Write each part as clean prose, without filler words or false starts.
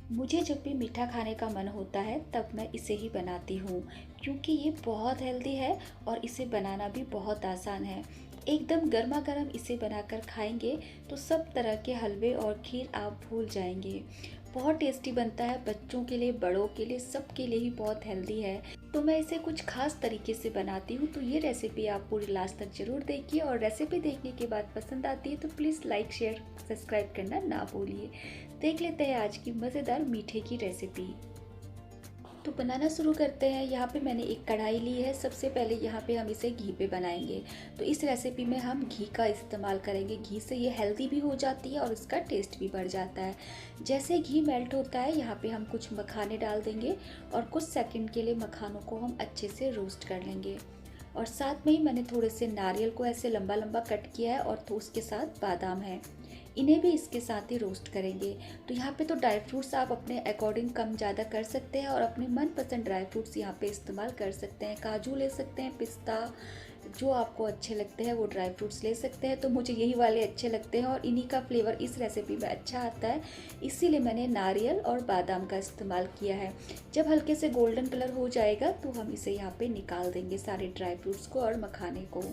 मुझे जब भी मीठा खाने का मन होता है तब मैं इसे ही बनाती हूँ, क्योंकि ये बहुत हेल्दी है और इसे बनाना भी बहुत आसान है। एकदम गर्मा गर्म इसे बनाकर खाएंगे तो सब तरह के हलवे और खीर आप भूल जाएंगे। बहुत टेस्टी बनता है, बच्चों के लिए बड़ों के लिए सबके लिए ही बहुत हेल्दी है। तो मैं इसे कुछ खास तरीके से बनाती हूँ, तो ये रेसिपी आप पूरी लास्ट तक जरूर देखिए और रेसिपी देखने के बाद पसंद आती है तो प्लीज़ लाइक शेयर सब्सक्राइब करना ना भूलिए। देख लेते हैं आज की मज़ेदार मीठे की रेसिपी। तो बनाना शुरू करते हैं। यहाँ पे मैंने एक कढ़ाई ली है। सबसे पहले यहाँ पे हम इसे घी पे बनाएंगे। तो इस रेसिपी में हम घी का इस्तेमाल करेंगे। घी से ये हेल्दी भी हो जाती है और इसका टेस्ट भी बढ़ जाता है। जैसे घी मेल्ट होता है यहाँ पे हम कुछ मखाने डाल देंगे और कुछ सेकंड के लिए मखानों को हम अच्छे से रोस्ट कर लेंगे। और साथ में ही मैंने थोड़े से नारियल को ऐसे लंबा लंबा कट किया है और तो उसके साथ बादाम है, इन्हें भी इसके साथ ही रोस्ट करेंगे। तो यहाँ पे तो ड्राई फ्रूट्स आप अपने अकॉर्डिंग कम ज़्यादा कर सकते हैं और अपने मनपसंद ड्राई फ्रूट्स यहाँ पे इस्तेमाल कर सकते हैं। काजू ले सकते हैं, पिस्ता, जो आपको अच्छे लगते हैं वो ड्राई फ्रूट्स ले सकते हैं। तो मुझे यही वाले अच्छे लगते हैं और इन्हीं का फ्लेवर इस रेसिपी में अच्छा आता है, इसीलिए मैंने नारियल और बादाम का इस्तेमाल किया है। जब हल्के से गोल्डन कलर हो जाएगा तो हम इसे यहाँ पे निकाल देंगे, सारे ड्राई फ्रूट्स को और मखाने को।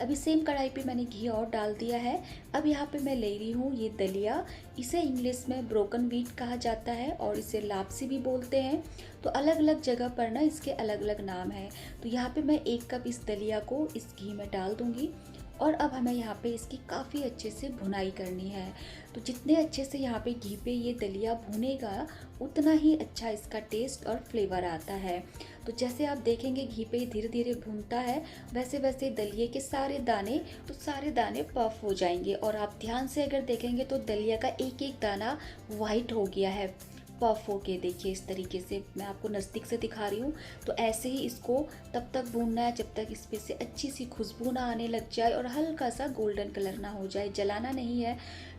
अभी सेम कढ़ाई पे मैंने घी और डाल दिया है। अब यहाँ पे मैं ले रही हूँ ये दलिया। इसे इंग्लिश में ब्रोकन व्हीट कहा जाता है और इसे लापसी भी बोलते हैं। तो अलग अलग जगह पर ना इसके अलग अलग नाम है। तो यहाँ पे मैं 1 कप इस दलिया को इस घी में डाल दूँगी और अब हमें यहाँ पे इसकी काफ़ी अच्छे से भुनाई करनी है। तो जितने अच्छे से यहाँ पे घी पे ये दलिया भुनेगा उतना ही अच्छा इसका टेस्ट और फ्लेवर आता है। तो जैसे आप देखेंगे घी पे धीरे धीरे भूनता है, वैसे वैसे दलिये के सारे दाने पफ हो जाएंगे। और आप ध्यान से अगर देखेंगे तो दलिया का एक एक दाना वाइट हो गया है, पफ हो के। देखिए इस तरीके से मैं आपको नज़दीक से दिखा रही हूँ। तो ऐसे ही इसको तब तक भूनना है जब तक इसमें से अच्छी सी खुशबू ना आने लग जाए और हल्का सा गोल्डन कलर ना हो जाए। जलाना नहीं है,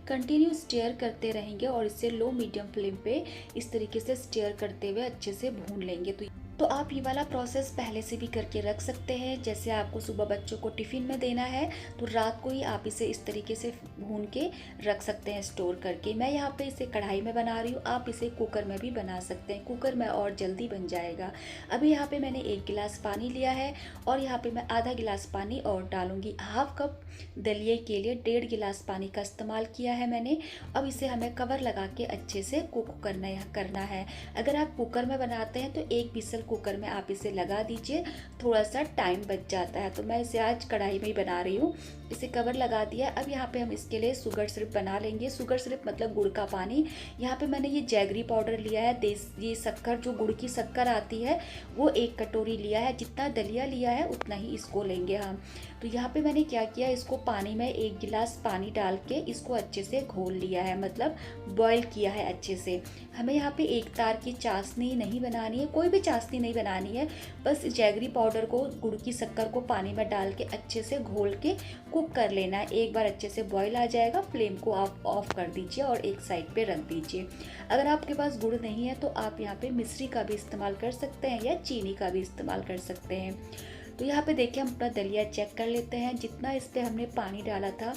कंटिन्यू स्टेयर करते रहेंगे और इसे लो मीडियम फ्लेम पे इस तरीके से स्टेयर करते हुए अच्छे से भून लेंगे। तो आप ये वाला प्रोसेस पहले से भी करके रख सकते हैं। जैसे आपको सुबह बच्चों को टिफ़िन में देना है तो रात को ही आप इसे इस तरीके से भून के रख सकते हैं स्टोर करके। मैं यहाँ पे इसे कढ़ाई में बना रही हूँ, आप इसे कुकर में भी बना सकते हैं, कुकर में और जल्दी बन जाएगा। अभी यहाँ पे मैंने 1 गिलास पानी लिया है और यहाँ पे मैं आधा गिलास पानी और डालूंगी। हाफ कप दलिए के लिए 1.5 गिलास पानी का इस्तेमाल किया है मैंने। अब इसे हमें कवर लगा के अच्छे से कुक करना है। अगर आप कुकर में बनाते हैं तो 1 विसल कुकर में आप इसे लगा दीजिए, थोड़ा सा टाइम बच जाता है। तो मैं इसे आज कढ़ाई में ही बना रही हूँ। इसे कवर लगा दिया। अब यहाँ पे हम इसके लिए शुगर सिरप बना लेंगे। शुगर सिरप मतलब गुड़ का पानी। यहाँ पे मैंने ये जैगरी पाउडर लिया है, ये शक्कर, जो गुड़ की शक्कर आती है वो 1 कटोरी लिया है। जितना दलिया लिया है उतना ही इसको लेंगे हम। तो यहाँ पे मैंने क्या किया, इसको पानी में 1 गिलास पानी डाल के इसको अच्छे से घोल लिया है, मतलब बॉईल किया है अच्छे से। हमें यहाँ पे एक तार की चाशनी नहीं बनानी है, कोई भी चाशनी नहीं बनानी है। बस जैगरी पाउडर को, गुड़ की शक्कर को पानी में डाल के अच्छे से घोल के कुक कर लेना है। एक बार अच्छे से बॉईल आ जाएगा, फ्लेम को आप ऑफ कर दीजिए और एक साइड पे रख दीजिए। अगर आपके पास गुड़ नहीं है तो आप यहाँ पे मिश्री का भी इस्तेमाल कर सकते हैं या चीनी का भी इस्तेमाल कर सकते हैं। तो यहाँ पे देखिए हम अपना दलिया चेक कर लेते हैं। जितना इस पर हमने पानी डाला था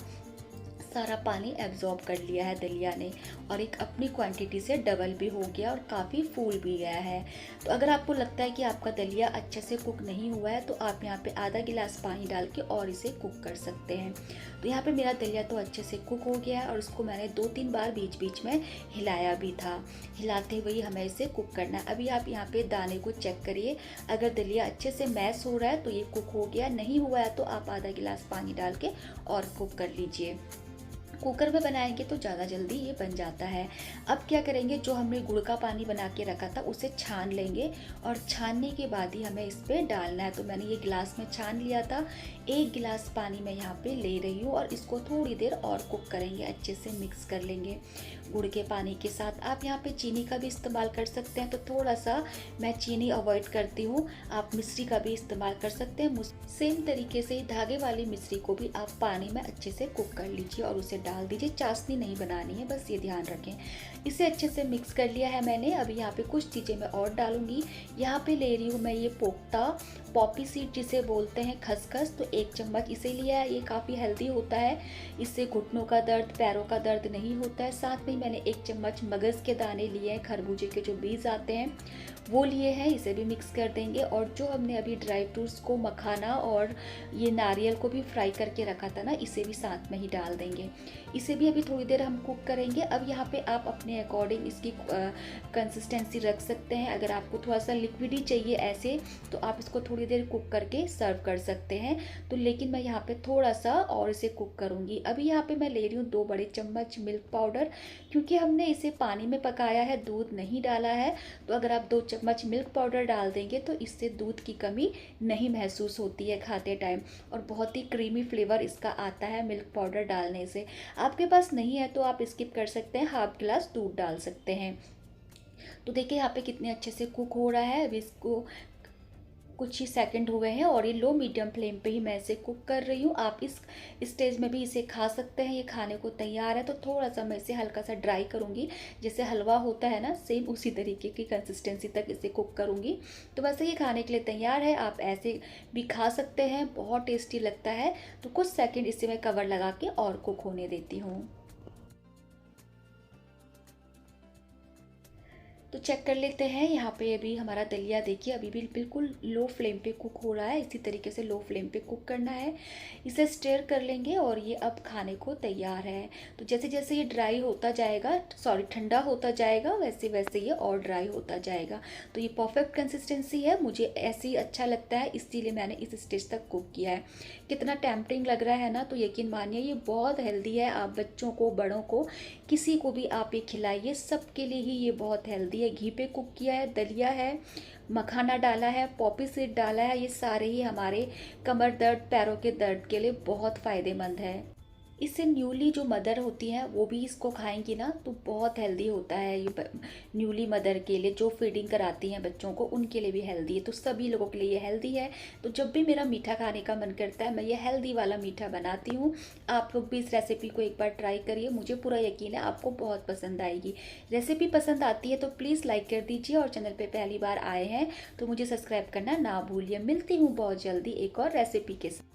सारा पानी एब्जॉर्ब कर लिया है दलिया ने और एक अपनी क्वांटिटी से डबल भी हो गया और काफ़ी फूल भी गया है। तो अगर आपको लगता है कि आपका दलिया अच्छे से कुक नहीं हुआ है तो आप यहाँ पे आधा गिलास पानी डाल के और इसे कुक कर सकते हैं। तो यहाँ पे मेरा दलिया तो अच्छे से कुक हो गया है और इसको मैंने 2-3 बार बीच बीच में हिलाया भी था। हिलाते हुए ही हमें इसे कुक करना है। अभी आप यहाँ पे दाने को चेक करिए, अगर दलिया अच्छे से मैश हो रहा है तो ये कुक हो गया, नहीं हुआ है तो आप आधा गिलास पानी डाल के और कुक कर लीजिए। कुकर में बनाएंगे तो ज़्यादा जल्दी ये बन जाता है। अब क्या करेंगे, जो हमने गुड़ का पानी बना के रखा था उसे छान लेंगे और छानने के बाद ही हमें इस पर डालना है। तो मैंने ये गिलास में छान लिया था। 1 गिलास पानी मैं यहाँ पे ले रही हूँ और इसको थोड़ी देर और कुक करेंगे, अच्छे से मिक्स कर लेंगे गुड़ के पानी के साथ। आप यहाँ पे चीनी का भी इस्तेमाल कर सकते हैं, तो थोड़ा सा मैं चीनी अवॉइड करती हूँ। आप मिश्री का भी इस्तेमाल कर सकते हैं। सेम तरीके से धागे वाली मिश्री को भी आप पानी में अच्छे से कुक कर लीजिए और उसे डाल दीजिए, चाशनी नहीं बनानी है, बस ये ध्यान रखें। इसे अच्छे से मिक्स कर लिया है मैंने। अभी यहाँ पे कुछ चीज़ें मैं और डालूंगी। यहाँ पे ले रही हूँ मैं ये पोक्ता, पॉपी सीड जिसे बोलते हैं, खसखस। तो 1 चम्मच इसे लिया है। ये काफ़ी हेल्दी होता है, इससे घुटनों का दर्द, पैरों का दर्द नहीं होता है। साथ में मैंने 1 चम्मच मगज़ के दाने लिए हैं, खरबूजे के जो बीज आते हैं वो लिए हैं, इसे भी मिक्स कर देंगे। और जो हमने अभी ड्राई फ्रूट्स को, मखाना और ये नारियल को भी फ्राई करके रखा था ना, इसे भी साथ में ही डाल देंगे। इसे भी अभी थोड़ी देर हम कुक करेंगे। अब यहाँ पे आप अपने अकॉर्डिंग इसकी कंसिस्टेंसी रख सकते हैं। अगर आपको थोड़ा सा लिक्विड ही चाहिए ऐसे, तो आप इसको थोड़ी देर कुक करके सर्व कर सकते हैं। तो लेकिन मैं यहाँ पे थोड़ा सा और इसे कुक करूँगी। अभी यहाँ पे मैं ले रही हूँ 2 बड़े चम्मच मिल्क पाउडर, क्योंकि हमने इसे पानी में पकाया है, दूध नहीं डाला है। तो अगर आप 2 चम्मच मिल्क पाउडर डाल देंगे तो इससे दूध की कमी नहीं महसूस होती है खाते टाइम, और बहुत ही क्रीमी फ्लेवर इसका आता है मिल्क पाउडर डालने से। आपके पास नहीं है तो आप स्किप कर सकते हैं, हाफ गिलास दूध डाल सकते हैं। तो देखिए यहाँ पे कितने अच्छे से कुक हो रहा है। अभी इसको कुछ ही सेकंड हुए हैं और ये लो मीडियम फ्लेम पे ही मैं इसे कुक कर रही हूँ। आप इस स्टेज में भी इसे खा सकते हैं। ये खाने को तैयार है। तो थोड़ा सा मैं इसे हल्का सा ड्राई करूँगी, जैसे हलवा होता है ना, सेम उसी तरीके की कंसिस्टेंसी तक इसे कुक करूँगी। तो वैसे ये खाने के लिए तैयार है। आप ऐसे भी खा सकते हैं, बहुत टेस्टी लगता है। तो कुछ सेकेंड इसे मैं कवर लगा के और कुक होने देती हूँ। तो चेक कर लेते हैं। यहाँ पे अभी हमारा दलिया देखिए अभी भी बिल्कुल लो फ्लेम पे कुक हो रहा है। इसी तरीके से लो फ्लेम पे कुक करना है। इसे स्टेयर कर लेंगे और ये अब खाने को तैयार है। तो जैसे जैसे ये ड्राई होता जाएगा, सॉरी ठंडा होता जाएगा, वैसे वैसे ये और ड्राई होता जाएगा। तो ये परफेक्ट कंसिस्टेंसी है, मुझे ऐसे ही अच्छा लगता है, इसीलिए मैंने इस स्टेज तक कुक किया है। कितना टेम्पटिंग लग रहा है ना। तो यकीन मानिए ये बहुत हेल्दी है। आप बच्चों को, बड़ों को, किसी को भी आप ये खिलाइए, सबके लिए ही ये बहुत हेल्दी है। घी पे कुक किया है, दलिया है, मखाना डाला है, पॉपी सीड डाला है। ये सारे ही हमारे कमर दर्द, पैरों के दर्द के लिए बहुत फ़ायदेमंद है। इससे न्यूली जो मदर होती हैं वो भी इसको खाएंगी ना, तो बहुत हेल्दी होता है ये। न्यूली मदर के लिए, जो फीडिंग कराती हैं बच्चों को, उनके लिए भी हेल्दी है। तो सभी लोगों के लिए ये हेल्दी है। तो जब भी मेरा मीठा खाने का मन करता है, मैं ये हेल्दी वाला मीठा बनाती हूँ। आप लोग भी इस रेसिपी को एक बार ट्राई करिए, मुझे पूरा यकीन है आपको बहुत पसंद आएगी। रेसिपी पसंद आती है तो प्लीज़ लाइक कर दीजिए, और चैनल पर पहली बार आए हैं तो मुझे सब्सक्राइब करना ना भूलिए। मिलती हूँ बहुत जल्दी एक और रेसिपी के साथ।